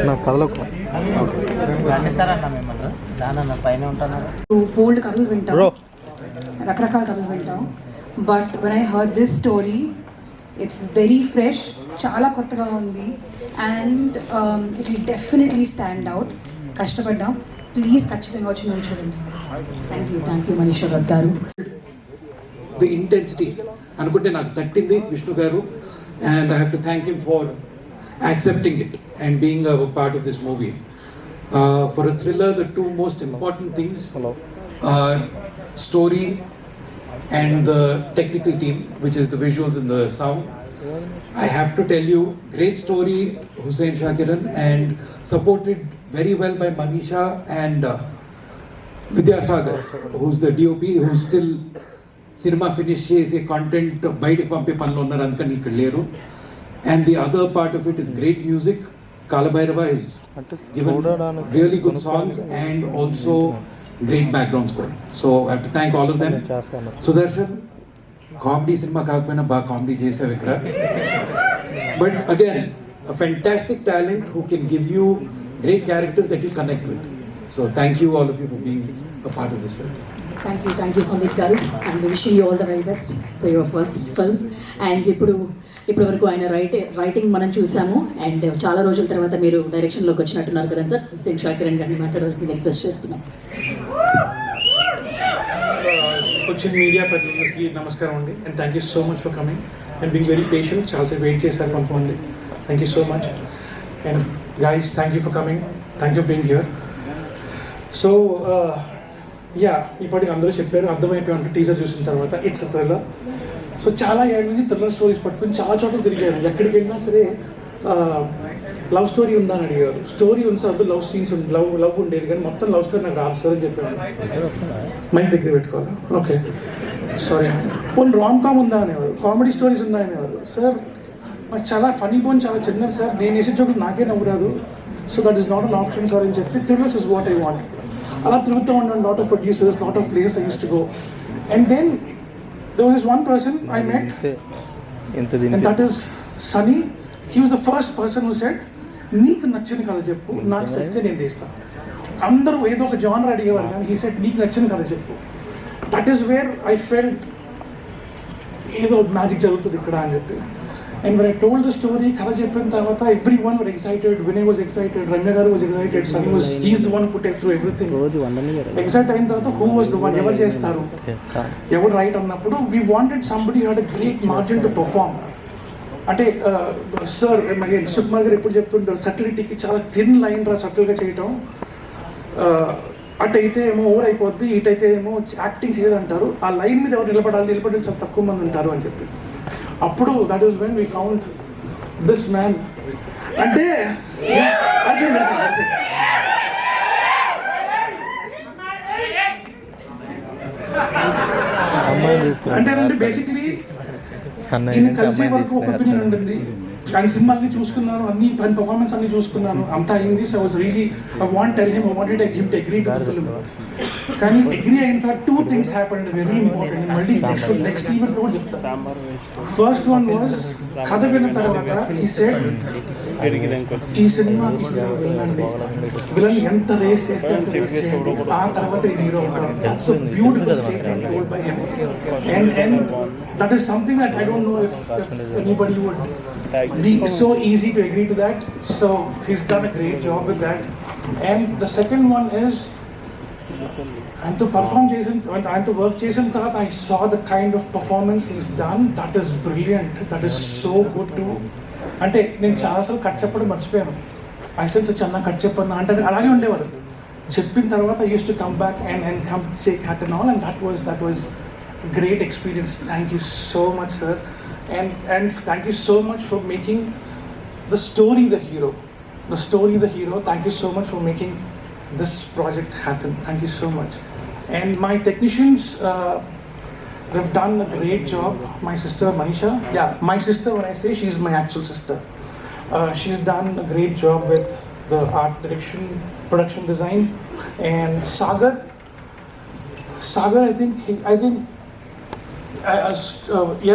నా కథలో బోల్డ్ కథలు వింటాం, రకరకాల కథలు వింటాం. But when I heard this story it's very fresh, చాలా కొత్తగా ఉంది. And it will definitely stand out. కష్టపడ్డాం, ప్లీజ్ ఖచ్చితంగా వచ్చి నువ్వు చూడండి. థ్యాంక్ యూ మనీషా దత్ గారు. ది ఇంటెన్సిటీ అనుకుంటే నాకు తట్టింది విష్ణు గారు, and I have to thank him for accepting it and being a part of this movie. For a thriller, the two most important things are story and the technical team, which is the visuals and the sound. I have to tell you, great story, Hussain Shakiran, and supported very well by Manisha and Vidyasagar, who's the DOP, who's still cinema finish చేసే content బయటకు పంపే పనులు ఉన్నారు, అందుకని ఇక్కడ లేరు. And the other part of it is great music. Kaalabhairava is given really good songs and also great background score. So I have to thank all of them. Sudarshan, comedy cinema కాకపోయినా బాగా కామెడీ చేశారు ఇక్కడ. But again a fantastic talent who can give you great characters that you connect with. So thank you all of you for being a part of this film. Thank you Sandeep గారు. And wishing you all the very best for your first film. And ఇప్పటి వరకు ఆయన writing మనం చూసాము. And చాలా రోజుల తర్వాత మీరు డైరెక్షన్లోకి వచ్చినట్టున్నారు కదా సార్. హుస్సేన్ షాకిరన్ గారిని మాట్లాడవలసింది రిక్వెస్ట్ చేస్తున్నాం. వచ్చిన మీడియా ప్రతినిధులకి నమస్కారం అండి. And thank you so much for coming and being very patient. చాలాసేపు వెయిట్ చేశారు కొంతమంది. Thank you so much. And guys, thank you for coming. Thank you being here. So ఇప్పటికి అందరూ చెప్పారు, అర్థమైపోయి ఉంటుంది టీజర్ చూసిన తర్వాత. It's thriller. సో చాలా ఏళ్ళ నుంచి థ్రిల్లర్ స్టోరీస్ పట్టుకుని చాలా చోట్ల తిరిగాను. ఎక్కడికి వెళ్ళినా సరే లవ్ స్టోరీ ఉందా అని అడిగారు. స్టోరీ ఉంది సార్, లవ్ సీన్స్ ఉంది, లవ్ ఉండేది, కానీ మొత్తం లవ్ స్టోరీ నాకు రాదు సార్ అని చెప్పాను. మైక్ దగ్గర పెట్టుకోవాలి. Okay, sorry. పోనీ రామ్ కామ్ ఉందా అనేవారు, కామెడీ స్టోరీస్ ఉందా అనేవారు. సార్ నాకు చాలా ఫనీ బోన్ చాలా చిన్నది సార్, నేను వేసే చోటు నాకే నవ్వు రాదు. So that is not an option sir అని చెప్పి thrillers is what I want. అలా తిరుగుతూ ఉన్నాను. Lot of producers, lot of places I used to go. And then there was this one person I met, and that is Sunny. He was the first person who said, నీకు నచ్చిన కథ చెప్పు, నాకు నచ్చితే నేను తీస్తాను. అందరూ ఏదో ఒక జానర్ అడిగేవారు, కానీ he said నీకు నచ్చిన కథ చెప్పు. That is where I felt ఏదో మ్యాజిక్ జరుగుతుంది ఇక్కడ అని చెప్పి. And when I told the story, కథ చెప్పిన తర్వాత everyone was excited. Vinay was excited, Ranga garu was excited, Sunny was, he's the one who put it through everything. Excited అయిన తర్వాత who was the one, ఎవరు చేస్తారు, ఎవరు right అన్నప్పుడు we wanted somebody who had a great margin to perform. అంటే sir again Sukumar గారు ఎప్పుడు చెప్తుంటారు, సటిలిటీకి చాలా థిన్ లైన్ రా సటిల్గా చేయటం. అటైతే ఏమో ఓవర్ అయిపోద్ది, ఇటైతే ఏమో యాక్టింగ్ చేయదంటారు. ఆ లైన్ మీద ఎవరు నిలబడి చాలా తక్కువ మంది ఉంటారు అని చెప్పి. అప్పుడు that is when we found this man. అంటే అంటే బేసిక్లీ ఈయన కలిసే వరకు ఒక ఒపీనియన్ ఉంటుంది. ఆయన సినిమాల్ని చూసుకున్నాను, అన్ని పర్ఫార్మెన్స్ అన్ని చూసుకున్నాను, అంతా అయింది. So was really I want tell him, I wanted him to agree to the film. కానీ అగ్రీ అయిన తర్వాత two things happened very important. మళ్ళీ నెక్స్ట్ ఈవెంట్ కూడా చెప్తాను. ఫస్ట్ వన్ వాజ్, కథ విన్న తర్వాత హీ సెడ్, ఈ సినిమాకి విలన్ ఎంత రేస్ చేస్తే అంత రేస్ చేయండి, ఆ తర్వాత ఈ హీరో అవుతారు. That's a beautiful statement told by him. And that is something that I don't know if anybody would be so easy to agree to that. So he's done a great job with that. And the second one is, ఆయనతో perform చేసిన, ఆయనతో work చేసిన తర్వాత I saw the kind of performance is done. That is brilliant, that is so good to. అంటే నేను చాలాసార్లు cut చెప్పడం మర్చిపోయాను. ఐ సెన్స్ వచ్చి కట్ చెప్పన్నా అంటే అలాగే ఉండేవారు. చెప్పిన తర్వాత I use to come back and come say cut and all. And that was great experience. Thank you so much sir. And thank you so much for making the story the hero. The story the hero. Thank you so much for making this project happen. Thank you so much. And my technicians, they've done a great job. My sister Manisha, my sister, when I say, she's my actual sister. She's done a great job with the art direction, production design. And Sagar, I think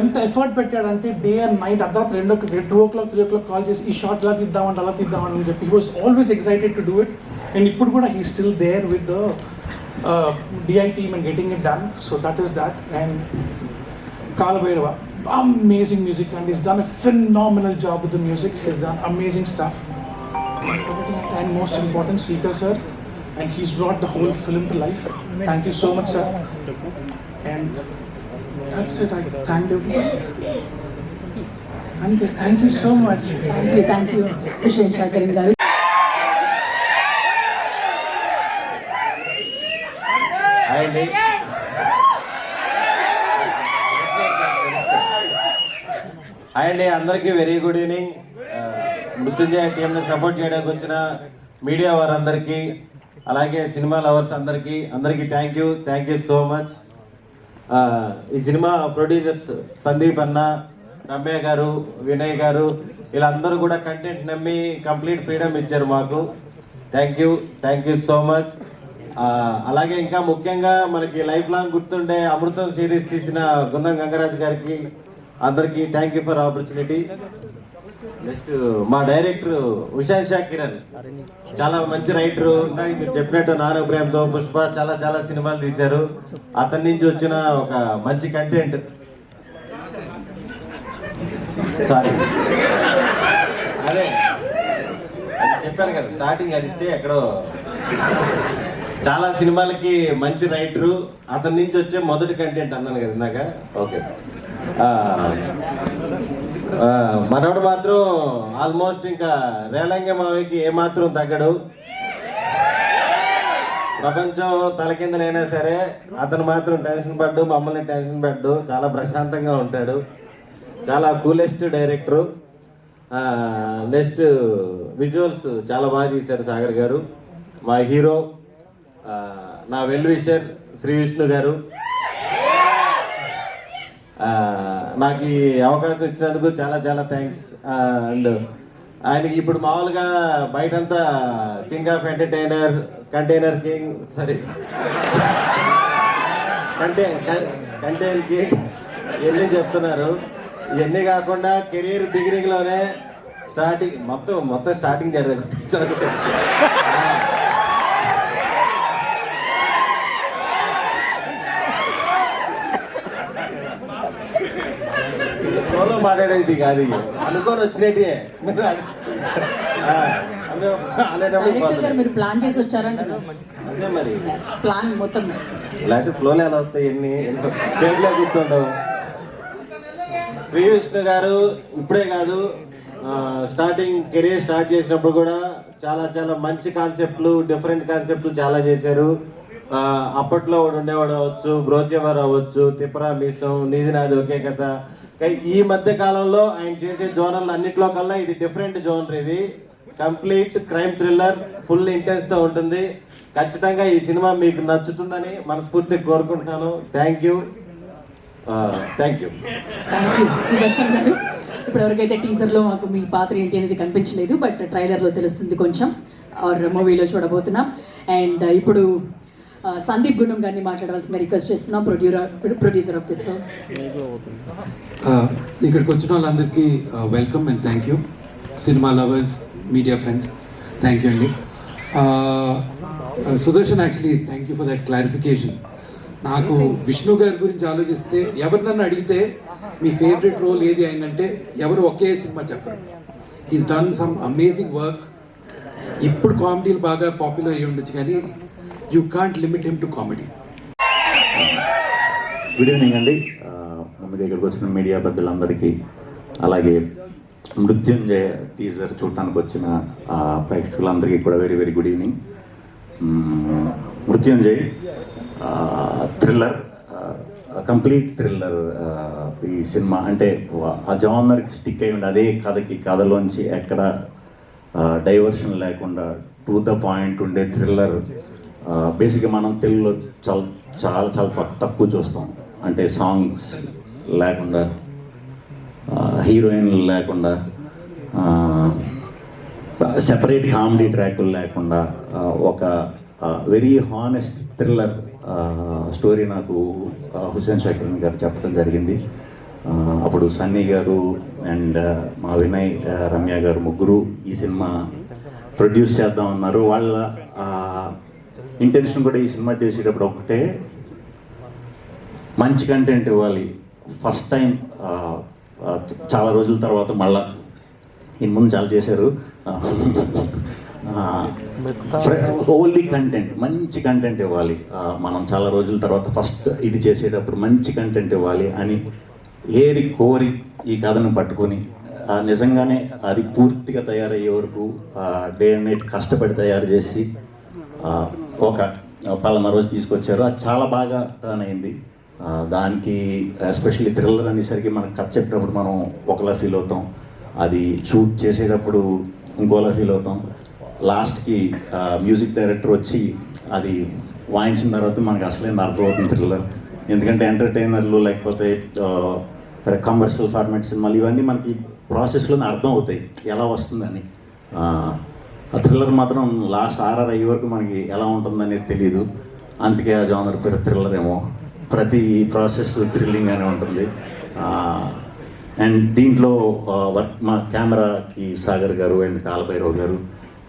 ఎంత effort పెట్టాడంటే day and night అర్ధరాత్రి 2 o'clock 3 o'clock call చేసి ఈ short ఇలా తీద్దామంటే అలా తీద్దామని చెప్పి he was always excited to do it and ఇప్పుడు కూడా he still there with the DI team and getting it done. So that is that. And Kala Bhairava, amazing music, and he's done a phenomenal job with the music. He's done amazing stuff. And most important, Srikar sir, and he's brought the whole film to life. Thank you so much, sir. And that's it. I thank everyone. And thank you so much. Thank you, Vishnu Chakaran garu. అండి అందరికీ very good evening. మృత్యుంజయ టీంని support చేయడానికి వచ్చిన media వారందరికీ, అలాగే cinema lovers అందరికీ thank you so much. ఈ cinema producers Sandeep అన్న, రమ్య గారు, వినయ్ గారు, వీళ్ళందరూ కూడా కంటెంట్ నమ్మి కంప్లీట్ ఫ్రీడమ్ ఇచ్చారు మాకు. Thank you so much. అలాగే ఇంకా ముఖ్యంగా మనకి లైఫ్ లాంగ్ గుర్తుండే అమృతం సిరీస్ తీసిన గున్నం గంగరాజు గారికి అందరికీ thank you for opportunity. Next మా డైరెక్టర్ ఉషా కిరణ్, చాలా మంచి రైటరు. మీరు చెప్పినట్టు నాన్న ప్రేమతో పుష్ప చాలా సినిమాలు తీశారు. అతని నుంచి వచ్చిన ఒక మంచి కంటెంట్. సారీ అదే అది చెప్పాను కదా, స్టార్టింగ్ అరిస్తే ఎక్కడో. చాలా సినిమాలకి మంచి రైటరు, అతని నుంచి వచ్చే మొదటి కంటెంట్ అన్నాను కదా ఇందాక. ఓకే, మనోడు మాత్రం ఆల్మోస్ట్ ఇంకా రేలంగి మావికి ఏమాత్రం తగ్గడు. ప్రపంచం తలకిందలైనా సరే అతను మాత్రం టెన్షన్ పడ్డు, మమ్మల్ని టెన్షన్ పడ్డు, చాలా ప్రశాంతంగా ఉంటాడు. చాలా కూలెస్ట్ డైరెక్టరు. నెక్స్ట్ విజువల్స్ చాలా బాగా తీశారు సాగర్ గారు. మా హీరో నా వెల్ విషర్ శ్రీ విష్ణు గారు. నాకు ఈ అవకాశం ఇచ్చినందుకు చాలా థ్యాంక్స్. అండ్ ఆయనకి ఇప్పుడు మామూలుగా బయటంతా king of entertainer, container king, sorry container king ఇవన్నీ చెప్తున్నారు. ఇవన్నీ కాకుండా కెరీర్ బిగినింగ్లోనే మొత్తం స్టార్టింగ్ చేయడం. ఫ్లోలో మాట్లాడేది కాదు, అనుకోని వచ్చినట్టే. మీరు ప్లాన్ చేసి వచ్చారంటే అంతే మరి, ప్లాన్ మొత్తం. లేకపోతే ఫ్లోలో ఎలా వస్తాయి, ఎన్ని పేర్లే గుర్తుండవు. శ్రీ విష్ణు గారు ఇప్పుడే కాదు, కెరీర్ స్టార్ట్ చేసినప్పుడు కూడా చాలా మంచి కాన్సెప్ట్లు, డిఫరెంట్ కాన్సెప్ట్లు చాలా చేశారు. అప్పట్లో ఉండేవాడు అవ్వచ్చు, బ్రోచేవారు అవ్వచ్చు, తిప్పరా మీసం, నీది నాది ఒకే కథ. ఈ మధ్య కాలంలో ఆయన చేసే జోనర్లు అన్నిట్లో కల్లా ఇది డిఫరెంట్ జోనర్. ఇది కంప్లీట్ క్రైమ్ థ్రిల్లర్, ఫుల్ ఇంటెన్స్తో ఉంటుంది. ఖచ్చితంగా ఈ సినిమా మీకు నచ్చుతుందని మనస్ఫూర్తిగా కోరుకుంటున్నాను. థ్యాంక్ యూ సుదర్శన్ గారు. ఇప్పుడు ఎవరికైతే టీజర్లో మాకు మీ పాత్ర ఏంటి అనేది కనిపించలేదు, బట్ ట్రైలర్లో తెలుస్తుంది కొంచెం, ఆర్ మూవీలో చూడబోతున్నాం. అండ్ ఇప్పుడు సందీప్ గున్నం గారిని మాట్లాడవలసింది రిక్వెస్ట్ చేస్తున్నాం, ప్రొడ్యూసర్ ఆఫ్ దిస్ ఫిల్మ్. ఇక్కడికి వచ్చిన వాళ్ళందరికీ welcome and thank you. Cinema lovers, media friends, thank you అండి. Sudarshan, actually thank you for that clarification. నాకు విష్ణు గారి గురించి ఆలోచిస్తే ఎవరు నన్ను అడిగితే మీ ఫేవరెట్ రోల్ ఏది అయిందంటే ఎవరు ఒకే సినిమా చెప్పరు. He's done some amazing work. ఇప్పుడు కామెడీలు బాగా పాపులర్ అయ్యి ఉండొచ్చు, కానీ you can't limit him to comedy. Good evening అండి. ముందుగా ఇక్కడికి వచ్చిన మీడియా పెద్దలందరికీ, అలాగే మృత్యుంజయ టీజర్ చూడటానికి వచ్చిన ప్రేక్షకులందరికీ కూడా very very good evening. Mrutyunjay thriller, complete thriller. ఈ సినిమా అంటే ఆ జానర్కి స్టిక్ అయి ఉండి, అదే కథలోంచి ఎక్కడ డైవర్షన్ లేకుండా టు ద పాయింట్ ఉండే థ్రిల్లర్. బేసిక్గా మనం తెలుగులో చాలా తక్కువ చూస్తాం. అంటే సాంగ్స్ లేకుండా, హీరోయిన్లు లేకుండా, సెపరేట్ కామెడీ ట్రాకులు లేకుండా ఒక వెరీ హానెస్ట్ థ్రిల్లర్ స్టోరీ నాకు హుసేన్ శేఖరన్ గారు చెప్పడం జరిగింది. అప్పుడు సన్నీ గారు అండ్ మా వినయ్, రమ్య గారు ముగ్గురు ఈ సినిమా ప్రొడ్యూస్ చేద్దాం అన్నారు. వాళ్ళ ఇంటెన్షన్ కూడా ఈ సినిమా చేసేటప్పుడు ఒకటే, మంచి కంటెంట్ ఇవ్వాలి. ఫస్ట్ టైం చాలా రోజుల తర్వాత మళ్ళా ఈయన ముందు చాలా చేశారు, ఓన్లీ కంటెంట్, మంచి కంటెంట్ ఇవ్వాలి. మనం చాలా రోజుల తర్వాత ఫస్ట్ ఇది చేసేటప్పుడు మంచి కంటెంట్ ఇవ్వాలి అని ఏరి కోరి ఈ కథను పట్టుకొని నిజంగానే అది పూర్తిగా తయారయ్యే వరకు డే అండ్ నైట్ కష్టపడి తయారు చేసి ఒక పలానా రోజు తీసుకొచ్చారు. అది చాలా బాగా టర్న్ అయింది. దానికి ఎస్పెషల్లీ థ్రిల్లర్ అనేసరికి మనకు కథ చెప్పినప్పుడు మనం ఒకలా ఫీల్ అవుతాం, అది షూట్ చేసేటప్పుడు ఇంకోలా ఫీల్ అవుతాం. లాస్ట్కి మ్యూజిక్ డైరెక్టర్ వచ్చి అది వాయించిన తర్వాత మనకు అసలేం అర్థమవుతుంది థ్రిల్లర్. ఎందుకంటే ఎంటర్టైనర్లు లేకపోతే కమర్షియల్ ఫార్మాట్ సినిమాలు ఇవన్నీ మనకి ప్రాసెస్లోనే అర్థం అవుతాయి ఎలా వస్తుందని. ఆ థ్రిల్లర్ మాత్రం లాస్ట్ ఆర్ఆర్ అయ్యే వరకు మనకి ఎలా ఉంటుందనేది తెలియదు. అందుకే ఆ జానర్ పేరు థ్రిల్లర్ ఏమో. ప్రతి ప్రాసెస్ థ్రిల్లింగ్గానే ఉంటుంది. అండ్ దీంట్లో వర్క్ మా కెమెరాకి సాగర్ గారు అండ్ కాలభైరవ్ గారు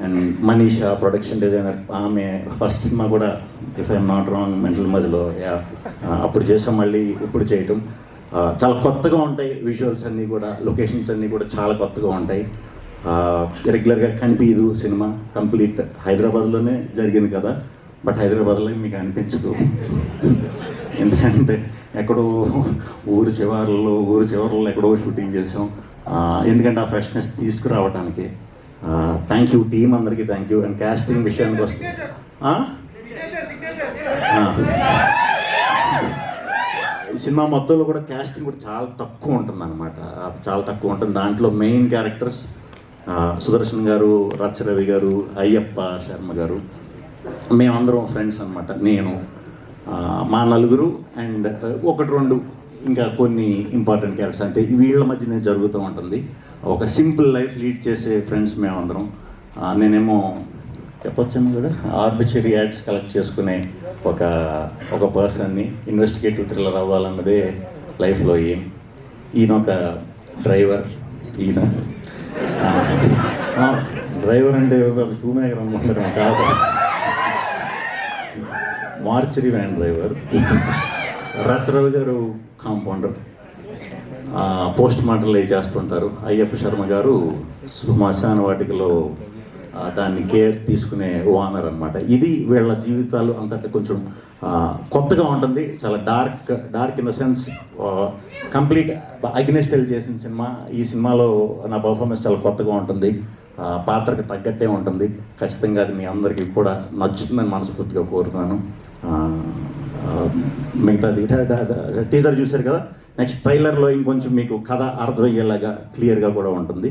అండ్ మనీషా ప్రొడక్షన్ డిజైనర్, ఆమె ఫస్ట్ సినిమా కూడా if I'm not wrong mental మదిలో అప్పుడు చేసాం, మళ్ళీ ఇప్పుడు చేయటం చాలా కొత్తగా ఉంటాయి. విజువల్స్ అన్నీ కూడా, లొకేషన్స్ అన్నీ కూడా చాలా కొత్తగా ఉంటాయి. రెగ్యులర్గా కనిపించదు సినిమా. కంప్లీట్ హైదరాబాద్లోనే జరిగింది కదా, బట్ హైదరాబాద్లో మీకు అనిపించదు. ఎందుకంటే ఎక్కడో ఊరు చివరిలో ఎక్కడో షూటింగ్ చేసాం. ఎందుకంటే ఆ ఫ్రెష్నెస్ తీసుకురావడానికి. థ్యాంక్ యూ టీం అందరికీ, థ్యాంక్ యూ. అండ్ క్యాస్టింగ్ విషయానికి వస్తే ఈ సినిమా మొత్తంలో కూడా క్యాస్టింగ్ కూడా చాలా తక్కువ ఉంటుంది అనమాట, చాలా తక్కువ ఉంటుంది. దాంట్లో మెయిన్ క్యారెక్టర్స్ సుదర్శన్ గారు, రచ్చరవి గారు, అయ్యప్ప శర్మ గారు, మేమందరం ఫ్రెండ్స్ అనమాట. నేను, మా నలుగురు అండ్ ఒకటి రెండు ఇంకా కొన్ని ఇంపార్టెంట్ క్యారెక్టర్స్. అంటే వీళ్ళ మధ్యనే జరుగుతూ ఉంటుంది. ఒక సింపుల్ లైఫ్ లీడ్ చేసే ఫ్రెండ్స్ మేమందరం. నేనేమో చెప్పొచ్చాను కదా, ఆర్బిటరీ యాడ్స్ కలెక్ట్ చేసుకునే ఒక పర్సన్ని. ఇన్వెస్టిగేటివ్ థ్రిల్లర్ అవ్వాలన్నదే లైఫ్లో ఏం. ఈయన ఒక డ్రైవర్. ఈయన డ్రైవర్ అంటే షూ మేకర్ అనుకుంటారు కాదు, మార్చరీ వ్యాన్ డ్రైవర్. రత్రవి గారు కాంపౌండర్, పోస్ట్ మార్టంలు చేస్తుంటారు. అయ్యప్ప శర్మ గారు శ్మశాన వాటికలో దాన్ని కేర్ తీసుకునే ఓనర్ అనమాట. ఇది వీళ్ళ జీవితాలు అంతటా కొంచెం కొత్తగా ఉంటుంది. చాలా dark in the sense complete against వెళ్ళి చేసిన సినిమా. ఈ సినిమాలో నా పర్ఫార్మెన్స్ చాలా కొత్తగా ఉంటుంది, పాత్రకు తగ్గట్టే ఉంటుంది. ఖచ్చితంగా అది మీ అందరికీ కూడా నచ్చుతుందని మనస్ఫూర్తిగా కోరుతున్నాను. మిగతాది టీజర్ చూశారు కదా, నెక్స్ట్ ట్రైలర్లో ఇంకొంచెం మీకు కథ అర్థమయ్యేలాగా క్లియర్గా కూడా ఉంటుంది.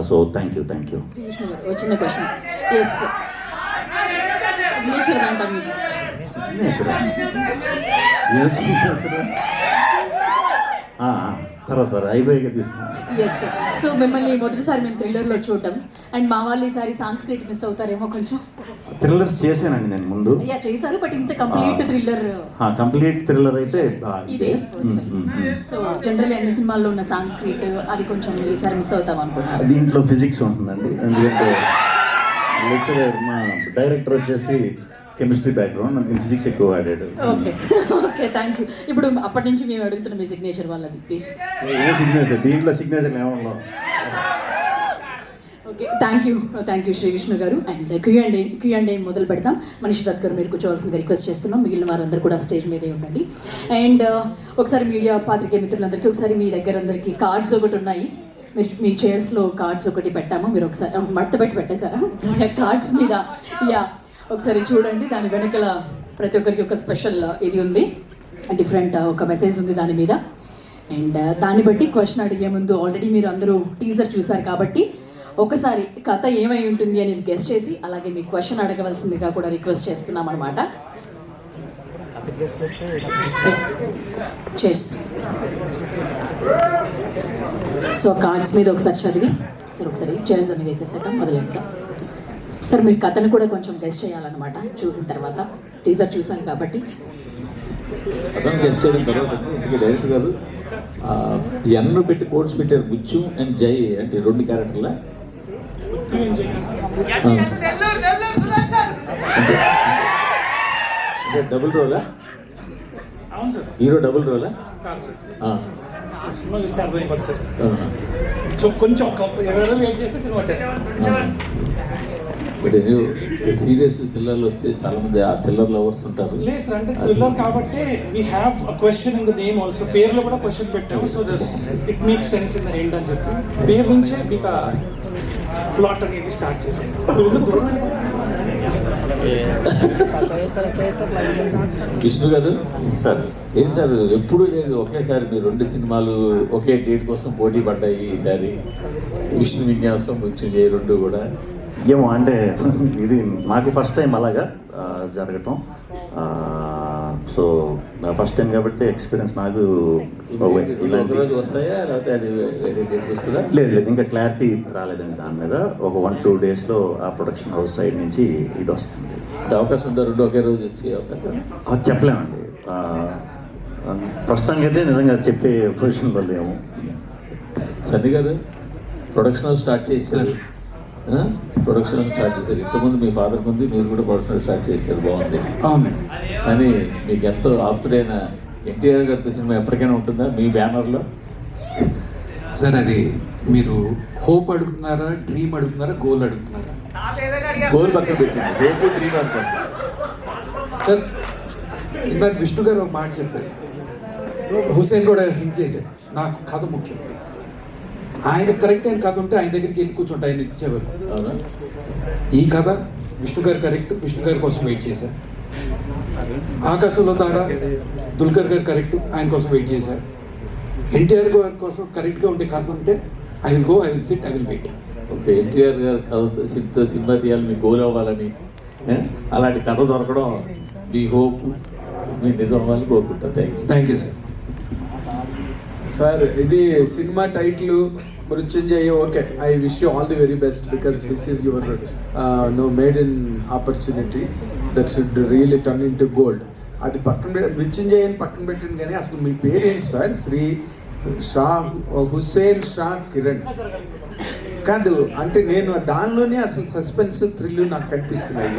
So thank you. శ్రీకృష్ణ గారు చిన్న క్వశ్చన్. ఎస్ సిగ్నేచర్ అంటాం మీరు. తర్వాత అయిపోయాక తీసుకున్నాం. Yes sir. సో మిమ్మల్ని మొదటిసారి మేము థ్రిల్లర్లో చూడటం, అండ్ మా వాళ్ళు ఈసారి సాంస్క్రిట్ మిస్ అవుతారేమో కొంచెం. థ్రిల్లర్స్ చేశానండి నేను ముందు. యా చేశారు, బట్ ఇంత కంప్లీట్ థ్రిల్లర్ అయితే ఇదే. సో జనరల్ అన్ని సినిమాల్లో ఉన్న సాంస్క్రిట్ అది కొంచెం ఈసారి మిస్ అవుతాం అనుకుంటున్నాను. దీంట్లో ఫిజిక్స్ ఉంటుందండి, ఎందుకంటే లెక్చరర్ మా డైరెక్టర్ వచ్చేసి కెమిస్ట్రీ బ్యాక్గ్రౌండ్, నాకు ఫిజిక్స్ ఎక్కువ ఆడాడు. Okay thank you. ఇప్పుడు అప్పటి నుంచి మేము అడుగుతున్నాం మీ సిగ్నేచర్ వాళ్ళది ప్లీజ్. ఏ సిగ్నేచర్? దీంట్లో సిగ్నేచర్ ఏమన్నా? ఓకే థ్యాంక్ యూ శ్రీకృష్ణ గారు. అండ్ క్యూ అండ్ ఏ మొదలు పెడతాం. మనీష్ దత్ గారు మీరు కూర్చోవాల్సిందిగా రిక్వెస్ట్ చేస్తున్నాం. మిగిలిన వారందరూ కూడా స్టేజ్ మీదే ఉండండి. అండ్ ఒకసారి మీడియా పాత్రికేయ మిత్రులందరికీ ఒకసారి మీ దగ్గర అందరికీ కార్డ్స్ ఒకటి ఉన్నాయి, మీరు మీ చైర్స్లో కార్డ్స్ ఒకటి పెట్టాము, మీరు ఒకసారి మడత పెట్టి పెట్టేశారా? కార్డ్స్ మీద యా ఒకసారి చూడండి. దాని వెనకల ప్రతి ఒక్కరికి ఒక స్పెషల్ ఇది ఉంది, డిఫరెంట్ ఒక మెసేజ్ ఉంది దాని మీద. అండ్ దాన్ని బట్టి క్వశ్చన్ అడిగే ముందు ఆల్రెడీ మీరు అందరూ టీజర్ చూసారు కాబట్టి ఒకసారి కథ ఏమై ఉంటుంది అనేది గెస్ట్ చేసి అలాగే మీ క్వశ్చన్ అడగవలసిందిగా కూడా రిక్వెస్ట్ చేస్తున్నాం అనమాట. సో కార్డ్స్ మీద ఒకసారి చదివి సార్ ఒకసారి చైర్స్ అన్ని వేసేసాక మొదలెడతాం. సార్ మీరు కథను కూడా కొంచెం గెస్ట్ చేయాలన్నమాట చూసిన తర్వాత, టీజర్ చూసాం కాబట్టి. అతను గెస్ట్ చేయడం తర్వాత ఎందుకంటే డైరెక్టర్ గారు ఎన్ను పెట్టి కోడ్స్ పెట్టారు, ముత్యం అండ్ జై అంటే 2 క్యారెక్టర్ల అంటే డబుల్ రోలా? అవును సార్. Hero double రోలా? కాదు సార్, సినిమా చూస్తే అర్థమైపోతుంది సార్. సో కొంచెం ఒక 20 రోజులు వెయిట్ చేస్తే సినిమా వచ్చేస్తాం. బట్ సీరియస్ థ్రిల్లర్లు వస్తే చాలా మంది ఆ థ్రిల్లర్ లవర్స్ ఉంటారు. లేదు సార్, అంటే థ్రిల్లర్ కాబట్టి we have a question in the name also. పేరులో కూడా క్వశ్చన్ పెట్టాము. So does it makes sense in the end అని చెప్పి పేరు నుంచే మీకు ప్లాట్ అనేది స్టార్ట్ చేసాం. విష్ణు గారు సార్ ఏంటి సార్ ఎప్పుడూ లేదు ఒకేసారి మీరు 2 సినిమాలు ఒకే డేట్ కోసం పోటీ పడ్డాయి. ఈసారి విష్ణు విన్యాసం మృత్యుంజయ 2 కూడా ఏమో అంటే ఇది నాకు ఫస్ట్ టైం అలాగా జరగటం. సో ఫస్ట్ టైం కాబట్టి ఎక్స్పీరియన్స్ నాకు రోజు వస్తాయా లేకపోతే అది వేరే డేట్కి వస్తుందా? లేదు ఇంకా క్లారిటీ రాలేదండి దాని మీద. ఒక 1-2 డేస్లో ఆ ప్రొడక్షన్ హౌస్ సైడ్ నుంచి ఇది వస్తుంది. అంటే అవకాశం ఉందా 2 ఒకే రోజు వచ్చే అవకాశం? అది చెప్పలేమండి. ప్రస్తుతానికి అయితే నిజంగా చెప్పే పొజిషన్లో లేము. సన్నీ గారు ప్రొడక్షన్ హౌస్ స్టార్ట్ చేశారు, ఇంతకుముందు మీ ఫాదర్ ముందు మీరు కూడా ప్రొడక్షన్ స్టార్ట్ చేశారు, బాగుంది. కానీ మీకు ఎంతో ఆప్తుడైన ఎన్టీఆర్ గారితో సినిమా ఎప్పటికైనా ఉంటుందా మీ బ్యానర్లో? సార్ అది మీరు హోప్ అడుగుతున్నారా, డ్రీమ్ అడుగుతున్నారా, గోల్ అడుగుతున్నారా? గోల్ పక్కన పెట్టింది, హోప్ డ్రీమ్ అనుకోండి. సార్ ఇందాక విష్ణు గారు ఒక మాట చెప్పారు, హుసేన్ కూడా హింట్ చేశారు, నాకు కథ ముఖ్యం. ఆయన కరెక్ట్ అయిన కథ ఉంటే ఆయన దగ్గరికి వెళ్ళి కూర్చుంటే ఆయన ఇచ్చే వరకు. అవునా? ఈ కథ విష్ణు గారు కరెక్ట్, విష్ణు గారి కోసం వెయిట్ చేశారు. ఆకాశంలో తార దుల్కర్ గారు కరెక్ట్, ఆయన కోసం వెయిట్ చేశారు. ఎన్టీఆర్ గారి కోసం కరెక్ట్గా ఉండే కథ ఉంటే I will go, I will sit, I will wait. Okay, NTR గారు కథతో సినిమా తీయాలి, మీ గోల్ అవ్వాలని, అలాంటి కథ దొరకడం మీ హోప్, మీ నిజం అవ్వాలని కోరుకుంటాను. Thank you sir. సార్ ఇది cinema title Mrutyunjaya. Okay, I wish you all the very best because this is your made in opportunity that should really turn in to gold. అది పక్కన మృత్యుంజయ అని పక్కన పెట్టింది, కానీ అసలు మీ పేరేంటి సార్? శ్రీ షా హుస్సేన్ షా కిరణ్ కాదు అంటే నేను దానిలోనే అసలు సస్పెన్స్ థ్రిల్ నాకు కనిపిస్తున్నాయి.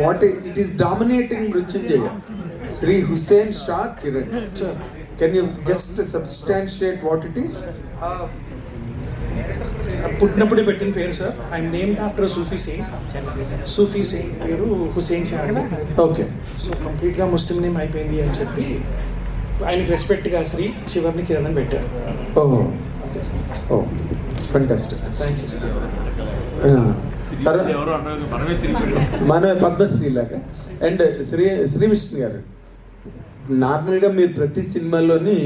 What it is dominating Mrutyunjaya. Sri Hussain Shah Kiran. Sir, can you just substantiate what it is? పుట్టినప్పుడే పెట్టిన పేరు sir. I'm named after Sufi Saint. Sufi Saint పేరు హుసేన్ షా. ఓకే, సో కంప్లీట్గా ముస్లిం నేమ్ అయిపోయింది అని చెప్పి ఆయనకి రెస్పెక్ట్గా శ్రీ చివరిని కిరణ్ అని పెట్టారు. ఓ ఫంటాస్టిక్, థ్యాంక్ యూ సార్. మన పద్మశ్రీ లాగా. అండ్ శ్రీ విష్ణు గారు, నార్మల్గా మీరు ప్రతి సినిమాలోని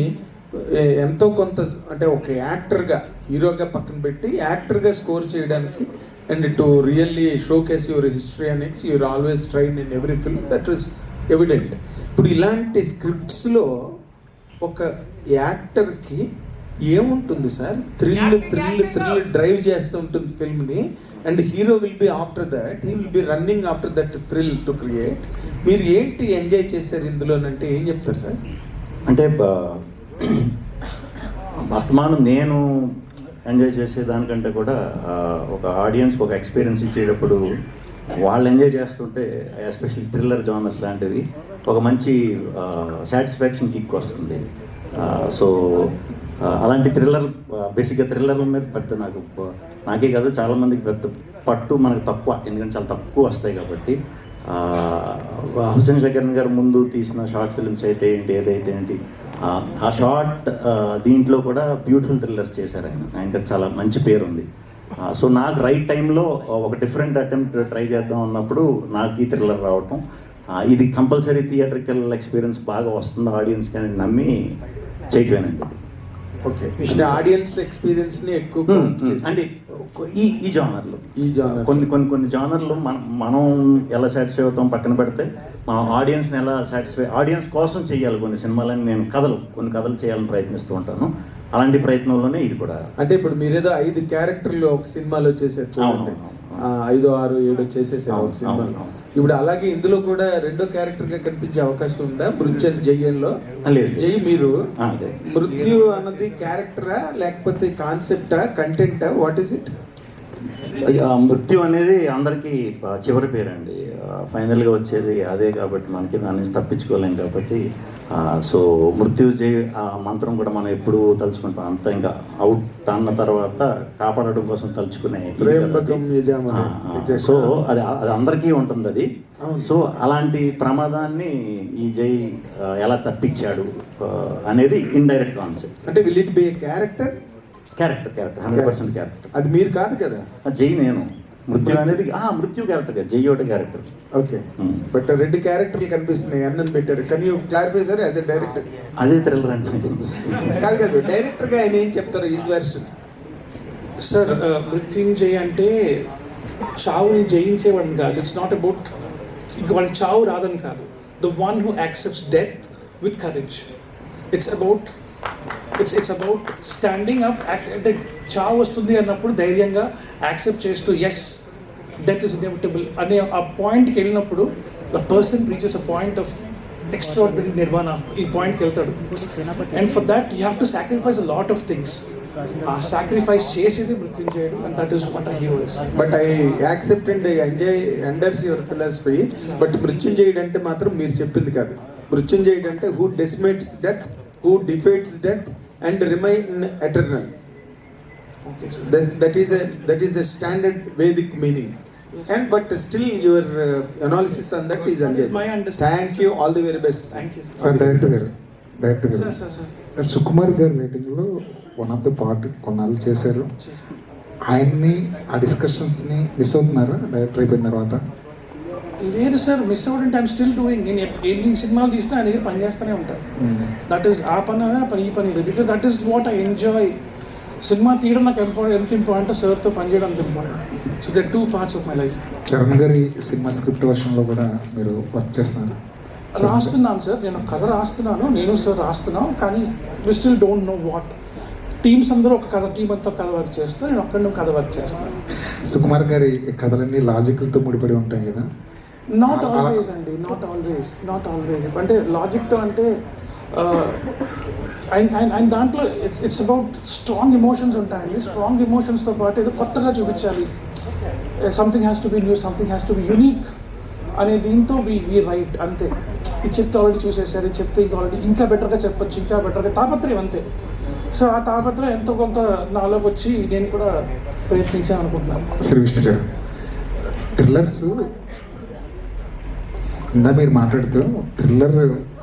ఎంతో కొంత అంటే ఒక యాక్టర్గా, హీరోగా పక్కన పెట్టి యాక్టర్గా స్కోర్ చేయడానికి and to really showcase your history and ex you're always train in every film, that is evident. ఇప్పుడు ఇలాంటి స్క్రిప్ట్స్లో ఒక యాక్టర్కి ఏముంటుంది సార్? థ్రిల్ డ్రైవ్ చేస్తూ ఉంటుంది ఫిల్మ్ని, and hero will be after that, he will be running after that thrill to create. మీరు ఏంటి enjoy చేశారు ఇందులోనంటే ఏం చెప్తారు సార్? అంటే అస్తమానం నేను ఎంజాయ్ చేసేదానికంటే కూడా ఒక ఆడియన్స్కి ఒక ఎక్స్పీరియన్స్ ఇచ్చేటప్పుడు వాళ్ళు ఎంజాయ్ చేస్తుంటే, ఎస్పెషల్లీ థ్రిల్లర్ జానర్స్ లాంటివి, ఒక మంచి సాటిస్ఫాక్షన్ కిక్ వస్తుంది. సో అలాంటి థ్రిల్లర్, బేసిక్గా థ్రిల్లర్ల మీద పెద్ద నాకే కాదు చాలామందికి పెద్ద పట్టు మనకు తక్కువ, ఎందుకంటే చాలా తక్కువ వస్తాయి కాబట్టి. హుస్సేన్ షా కిరణ్ గారు ముందు తీసిన షార్ట్ ఫిల్మ్స్ అయితే ఏంటి, ఏదైతే ఏంటి, ఆ షార్ట్ దీంట్లో కూడా బ్యూటిఫుల్ థ్రిల్లర్స్ చేశారు ఆయన. ఆయనకి చాలా మంచి పేరు ఉంది. సో నాకు రైట్ టైంలో ఒక డిఫరెంట్ అటెంప్ట్ ట్రై చేద్దాం అన్నప్పుడు నాకు ఈ థ్రిల్లర్ రావటం, ఇది కంపల్సరీ థియేట్రికల్ ఎక్స్పీరియన్స్ బాగా వస్తుంది ఆడియన్స్ కానీ నమ్మి చేయటమేనండి. ఓకే, ఆడియన్స్ ఎక్స్పీరియన్స్ని ఎక్కువ అంటే ఈ జానర్లు, కొన్ని జానర్లు మనం ఎలా సాటిస్ఫై అవుతాం పక్కన పెడితే, మనం ఆడియన్స్ని ఎలా సాటిస్ఫై, ఆడియన్స్ కోసం చేయాలి కొన్ని సినిమాలని. నేను కొన్ని కథలు చేయాలని ప్రయత్నిస్తూ ఉంటాను. అలాంటి ప్రయత్నంలోనే ఇది కూడా. అంటే ఇప్పుడు మీరేదో 5 క్యారెక్టర్లు ఒక సినిమాలో చేశారు చూడండి. 5, 6, 7 చేసేసారు ఒక సినిమాలో. ఇప్పుడు అలాగే ఇందులో కూడా రెండో క్యారెక్టర్ గా కనిపించే అవకాశం ఉందా మృత్యు జయ్యంలో? లేదు. జై మీరు లేదు. మృత్యు అన్నది క్యారెక్టరా లేకపోతే కాన్సెప్టా కంటెంటా వాట్ ఈస్ ఇట్? మృత్యు అనేది అందరికీ చివరి పేరండి, ఫైనల్గా వచ్చేది అదే కాబట్టి మనకి దాని నుంచి తప్పించుకోలేం కాబట్టి సో మృత్యుజయ ఆ మంత్రం కూడా మనం ఎప్పుడు తలుచుకుంటాం. అంతా ఇంకా అవుట్ అన్న తర్వాత కాపాడడం కోసం తలుచుకునే. సో అది అందరికీ ఉంటుంది అది. సో అలాంటి ప్రమాదాన్ని ఈ జై ఎలా తప్పించాడు అనేది ఇండైరెక్ట్ కాన్సెప్ట్. అంటే will it be A character 100% character. అది మీరు కాదు కదా? జై నేను. మృత్యు అనేది మృత్యు క్యారెక్టర్, జై ఒకటి క్యారెక్టర్. ఓకే, బట్ 2 క్యారెక్టర్లు కనిపిస్తున్నాయి అన్నని పెట్టారు. Can you clarify sir? అదే డైరెక్టర్, అదే థ్రిల్లర్ అంటే కాదు డైరెక్టర్గా ఆయన ఏం చెప్తారు ఈజ్ వెర్షన్? సార్ మృత్యుంజయ్ అంటే చావుని జయించేవాడిని కాదు. ఇట్స్ నాట్ అబౌట్ వాళ్ళ చావు రాదని కాదు. The one who accepts death with courage. It's about standing up. అంటే చావు వస్తుంది అన్నప్పుడు ధైర్యంగా యాక్సెప్ట్ చేస్తూ ఎస్ డెత్ ఇస్ ఇన్ఎవిటబుల్ అనే ఆ పాయింట్కి వెళ్ళినప్పుడు the person reaches a point of extraordinary nirvana. ఈ పాయింట్కి వెళ్తాడు. And for that you have to sacrifice a lot of things. ఆ సాక్రిఫైస్ చేసేది మృత్యుంజయుడు, and that is what hero is. But I accept and I enjoy understand your philosophy. But మృత్యుంజయుడు అంటే మాత్రం మీరు చెప్పింది కాదు. మృత్యుంజయుడు అంటే who decimates death, who defeats death and remain eternal. Okay, sir. That is a standard Vedic meaning. Yes. And but still your analysis on that is That is my understanding. Thank you, all the very best. Thank you, sir. Sir director గారు sir Sukumar గారు రైటింగ్లో one of the part కొన్నాళ్ళు చేశారు. ఆయన్ని ఆ డిస్కషన్స్ని miss అవుతున్నారా director అయిపోయిన తర్వాత? లేదు sir, miss out I'm still doing. నేను ఎన్ని సినిమాలు తీసినా ఆయన దగ్గర పని చేస్తూనే ఉంటాను. దట్ ఈస్ ఆ పని ఈ పని, because that is what I enjoy. Cinema తీయడం నాకు ఎంత ఇంపార్టెంట్, సార్తో పనిచేయడం అంత important. So the 2 parts of my life. Charan గారి సినిమా స్క్రిప్ట్ వర్షన్లో కూడా మీరు వర్క్ చేస్తున్నారు? రాస్తున్నాను సార్, నేను కథ రాస్తున్నాను, నేను సార్ రాస్తున్నాను. కానీ we still don't know what. Teams అందరూ ఒక కథ, టీం అంతా కథ వర్క్ చేస్తారు, నేను ఒక్కడిని కథ వర్క్ చేస్తాను. సుకుమార్ గారి కథలన్నీ లాజికల్తో ముడిపడి ఉంటాయి కదా? నాట్ ఆల్వేస్ అండి, నాట్ ఆల్వేస్. అంటే లాజిక్తో అంటే ఆయన దాంట్లో ఇట్స్ అబౌట్ స్ట్రాంగ్ ఎమోషన్స్ ఉంటాయండి. స్ట్రాంగ్ ఎమోషన్స్తో పాటు ఏదో కొత్తగా చూపించాలి. Something has to be new, something has to be unique అనే దీంతో వి రైట్ అంతే. ఇది చెప్తే ఆల్రెడీ చూసేసారు, ఇది చెప్తే ఇంకా ఆల్రెడీ ఇంకా బెటర్గా చెప్పొచ్చు, ఇంకా బెటర్గా తాపత్రయం అంతే. సో ఆ తాపత్రయం ఎంతో కొంత నాలోకి వచ్చి నేను కూడా ప్రయత్నించాను అనుకుంటున్నాను. శ్రీ విష్ణు గారు, థ్రిల్లర్స్ ఇందా మీరు మాట్లాడుతూ థ్రిల్లర్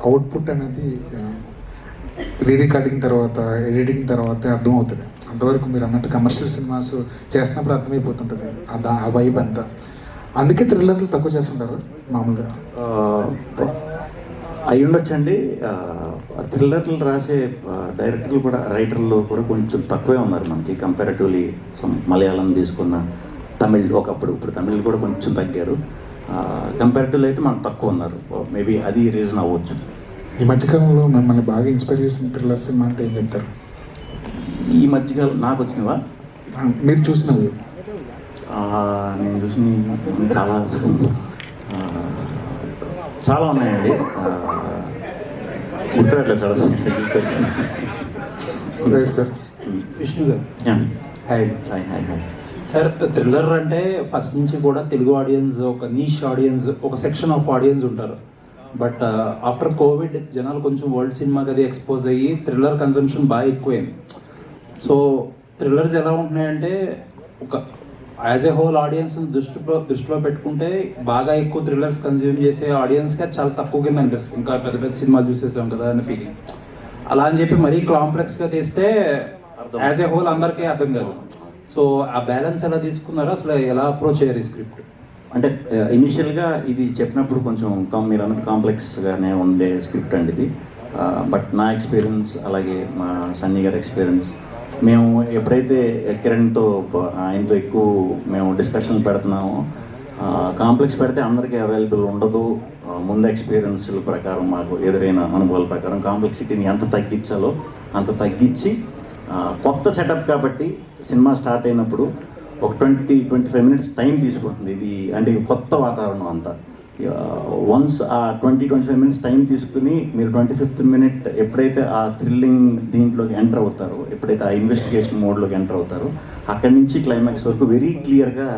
అవుట్పుట్ అనేది రికార్డింగ్ తర్వాత, ఎడిటింగ్ తర్వాత అర్థమవుతుంది. అంతవరకు మీరు అన్నట్టు కమర్షియల్ సినిమాస్ చేసినప్పుడు అర్థమైపోతుంటుంది ఆ వైబ్ అంతా. అందుకే థ్రిల్లర్లు తక్కువ చేస్తుంటారు మామూలుగా? అయి ఉండొచ్చండి. థ్రిల్లర్లు రాసే డైరెక్టర్లు కూడా, రైటర్లు కూడా కొంచెం తక్కువే ఉన్నారు మనకి కంపారిటివ్లీ. మలయాళం తీసుకున్న, తమిళ్ ఒకప్పుడు, ఇప్పుడు తమిళ్ కూడా కొంచెం తగ్గారు. కంపారిటివ్లీ అయితే మనకు తక్కువ ఉన్నారు. మేబీ అది రీజన్ అవ్వచ్చు. ఈ మధ్యకాలంలో మిమ్మల్ని బాగా ఇన్స్పైర్ చేసిన థ్రిల్లర్ సినిమా అంటే ఏం చెప్తారు? ఈ మధ్యకాలం నాకు వచ్చినవా? మీరు చూసినవి? నేను చూసిన చాలా ఉన్నాయండి. గుర్తురాట్లేదు సార్. విష్ణు గారు, hi hi hi hi sir, thriller అంటే ఫస్ట్ నుంచి కూడా తెలుగు ఆడియన్స్, ఒక నీష్ ఆడియన్స్, ఒక సెక్షన్ ఆఫ్ ఆడియన్స్ ఉంటారు. బట్ ఆఫ్టర్ కోవిడ్ జనాలు కొంచెం వరల్డ్ సినిమాకి అది ఎక్స్పోజ్ అయ్యి థ్రిల్లర్ కన్సంప్షన్ బాగా ఎక్కువైంది. సో థ్రిల్లర్స్ ఎలా ఉంటున్నాయంటే ఒక యాజ్ ఏ హోల్ ఆడియన్స్ దృష్టిలో పెట్టుకుంటే బాగా ఎక్కువ థ్రిల్లర్స్ కన్జ్యూమ్ చేసే ఆడియన్స్కి చాలా తక్కువ కింద అనిపిస్తుంది. ఇంకా పెద్ద పెద్ద సినిమాలు చూసేసాం కదా అనే ఫీలింగ్. అలా అని చెప్పి మరీ కాంప్లెక్స్గా తీస్తే యాజ్ ఏ హోల్ అందరికీ అర్థం కాదు. సో ఆ బ్యాలెన్స్ ఎలా తీసుకున్నారో, అసలు ఎలా అప్రోచ్ అయ్యారు ఈ స్క్రిప్ట్? అంటే ఇనిషియల్గా ఇది చెప్పినప్పుడు కొంచెం మీరు అన్నట్టు కాంప్లెక్స్గానే ఉండే స్క్రిప్ట్ అండి ఇది. బట్ నా ఎక్స్పీరియన్స్, అలాగే మా సన్నీ గారి ఎక్స్పీరియన్స్, మేము ఎప్పుడైతే కిరణ్తో ఆయనతో ఎక్కువ మేము డిస్కషన్లు పెడుతున్నామో, కాంప్లెక్స్ పెడితే అందరికీ అవైలబుల్ ఉండదు. ముందు ఎక్స్పీరియన్స్ల ప్రకారం, మాకు ఎదురైన అనుభవాల ప్రకారం కాంప్లెక్సిటీని ఎంత తగ్గించాలో అంత తగ్గించి కొత్త సెటప్ కాబట్టి సినిమా స్టార్ట్ అయినప్పుడు ఒక 20-25 మినిట్స్ టైం తీసుకుంటుంది. ఇది అంటే కొత్త వాతావరణం అంతా. వన్స్ ఆ 20-25 మినిట్స్ టైం తీసుకుని మీరు 25th మినిట్ ఎప్పుడైతే ఆ థ్రిల్లింగ్ దీంట్లోకి ఎంటర్ అవుతారో, ఎప్పుడైతే ఆ ఇన్వెస్టిగేషన్ మోడ్లోకి ఎంటర్ అవుతారో, అక్కడి నుంచి క్లైమాక్స్ వరకు వెరీ క్లియర్గా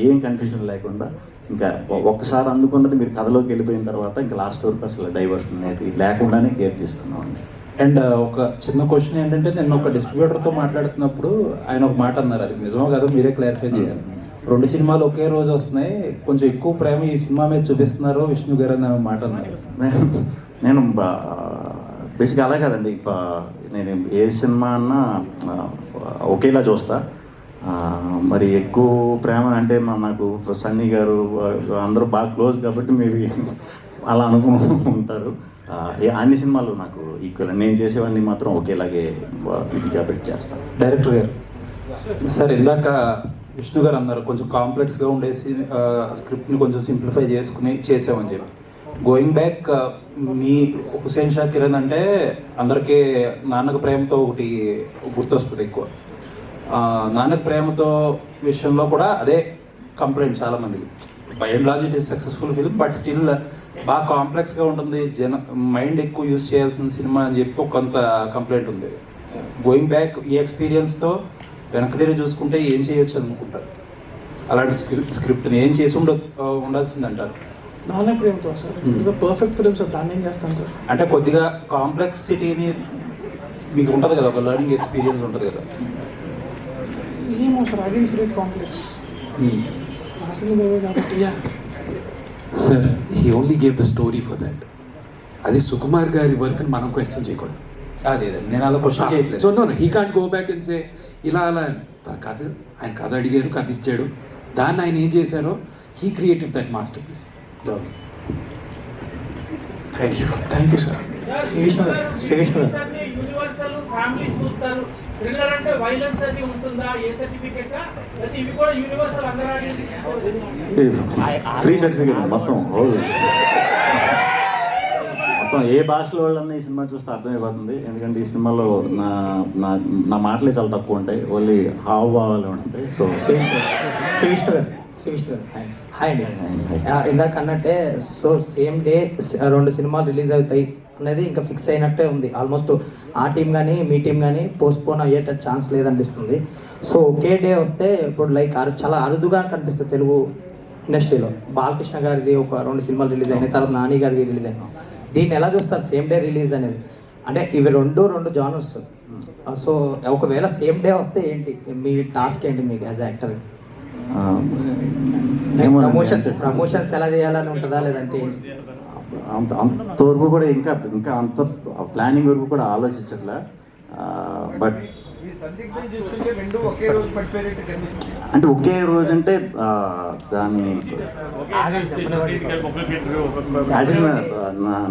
ఏం కన్ఫ్యూజన్ లేకుండా, ఇంకా ఒక్కసారి అందుకున్నది మీరు కథలోకి వెళ్ళిపోయిన తర్వాత ఇంకా లాస్ట్ వరకు అసలు డైవర్షన్ అనేది లేకుండానే కేర్ తీసుకున్నామండి. అండ్ ఒక చిన్న క్వశ్చన్ ఏంటంటే, నేను ఒక డిస్ట్రిబ్యూటర్తో మాట్లాడుతున్నప్పుడు ఆయన ఒక మాట అన్నారు, అది నిజమో కాదో మీరే క్లారిఫై చేయాలి. 2 సినిమాలు ఒకే రోజు వస్తున్నాయి, కొంచెం ఎక్కువ ప్రేమ ఈ సినిమా మీద చూపిస్తున్నారు విష్ణు గారు అని మాట అన్నారు. నేను బేసిక్గా అలా కాదండి, నేను ఏ సినిమా అన్నా ఒకేలా చూస్తా. మరి ఎక్కువ ప్రేమ అంటే నాకు సన్నీ గారు అందరూ బాగా క్లోజ్ కాబట్టి మీరు అలా అనుకుంటారు. అన్ని సినిమాలు నాకు ఈక్వల్, నేను చేసేవన్నీ మాత్రం ఒకేలాగే ఇదిగా పెట్టి చేస్తాను. డైరెక్టర్ గారు సార్, ఇందాక విష్ణు గారు అన్నారు కొంచెం కాంప్లెక్స్గా ఉండేసి స్క్రిప్ట్ని కొంచెం సింప్లిఫై చేసుకుని చేసామని చెప్పి. గోయింగ్ బ్యాక్, మీ హుసేన్ షా కిరణ్ అంటే అందరికీ నాన్నకు ప్రేమతో ఒకటి గుర్తొస్తుంది ఎక్కువ. నాన్నకు ప్రేమతో విషయంలో కూడా అదే కంప్లైంట్ చాలామందికి. By and large it is successful film, but still బాగా కాంప్లెక్స్గా ఉంటుంది, మైండ్ ఎక్కువ యూజ్ చేయాల్సిన సినిమా అని చెప్పి కొంత కంప్లైంట్ ఉంది. గోయింగ్ బ్యాక్ ఈ ఎక్స్పీరియన్స్తో వెనక్కి తిరిగి చూసుకుంటే ఏం చేయొచ్చు అనుకుంటారు? అలాంటి స్క్రిప్ట్ని ఏం చేసి ఉండాల్సిందంటారు? నాన్న ప్రేమతో సార్ పర్ఫెక్ట్ ఫిలిం సార్, దాన్ని ఏం చేస్తాను సార్. అంటే కొద్దిగా కాంప్లెక్సిటీని మీకు ఉంటుంది కదా, ఒక లెర్నింగ్ ఎక్స్పీరియన్స్ ఉంటుంది కదా. ఏమో sir, I don't feel complex అసలు మేమే కాబట్టి. Sir, he only gave the story for that. అది సుకుమార్ గారి వర్క్ అని మనం క్వశ్చన్ చేయకూడదు. అదే నేను అలా క్వశ్చన్ చేయట్లేదు. So no, he can't go back and say ఇలా అలా అని. కథ ఆయన కథ అడిగారు, కథ ఇచ్చాడు, దాన్ని ఆయన ఏం చేశారో he created that masterpiece. Thank you sir. Shri Vishnu గారు, థ్రిల్లర్ అంటే వైలెన్స్ అది ఉంటుందా? A certificate? ఇవి కూడా యూనివర్సల్ అందరూ ఫ్రీ సర్టిఫికేట్ మొత్తం ఏ భాషలో వాళ్ళన్నా ఈ సినిమా చూస్తే అర్థమైపోతుంది. ఎందుకంటే ఈ సినిమాలో నా మాటలే చాలా తక్కువ ఉంటాయి, ఓన్లీ హావభావాలు ఉంటాయి. సో శ్రీ విష్ణు గారు హాయ్ అండి. ఇందాక అన్నట్టే, సో సేమ్ డే 2 సినిమాలు రిలీజ్ అవుతాయి అనేది ఇంకా ఫిక్స్ అయినట్టే ఉంది. ఆల్మోస్ట్ ఆ టీం కానీ మీ టీం కానీ పోస్ట్పోన్ అయ్యేట ఛాన్స్ లేదనిపిస్తుంది. సో ఒకే డే వస్తే ఇప్పుడు లైక్ చాలా అరుదుగా కనిపిస్తుంది తెలుగు ఇండస్ట్రీలో. బాలకృష్ణ గారిది ఒక 2 సినిమాలు రిలీజ్ అయినాయి, తర్వాత నాని గారిది రిలీజ్ అయినాయి. దీన్ని ఎలా చూస్తారు సేమ్ డే రిలీజ్ అనేది? అంటే ఇవి రెండు జానర్స్. సో ఒకవేళ సేమ్ డే వస్తే ఏంటి మీ టాస్క్, ఏంటి మీకు యాజ్ యాక్టర్? ప్రమోషన్స్ ఎలా చేయాలని ఉంటుందా, లేదంటే ఏంటి? అంతవరకు కూడా ఇంకా అంత ప్లానింగ్ వరకు కూడా ఆలోచించట్లే. బట్ అంటే ఒకే రోజు అంటే దాని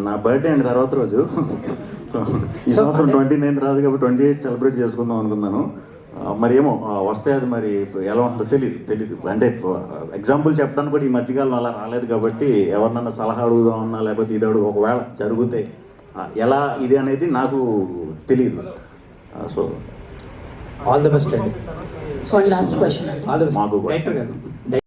నా బర్త్డే అండి తర్వాత రోజు. ఈ సంవత్సరం 29th రాదు కాబట్టి 28 సెలబ్రేట్ చేసుకుందాం అనుకున్నాను. మరి ఏమో వస్తే అది మరి ఎలా ఉంటుందో తెలీదు. అంటే ఎగ్జాంపుల్ చెప్పడానికి కూడా ఈ మధ్యకాలం అలా రాలేదు కాబట్టి ఎవరినన్నా సలహా అడుగుదామన్నా లేకపోతే ఇది అడుగు ఒకవేళ జరిగితే ఎలా ఇది అనేది నాకు తెలియదు. సో ఆల్ ది బెస్ట్ అండి. So last question all the best మాకు డైరెక్టర్ గారు.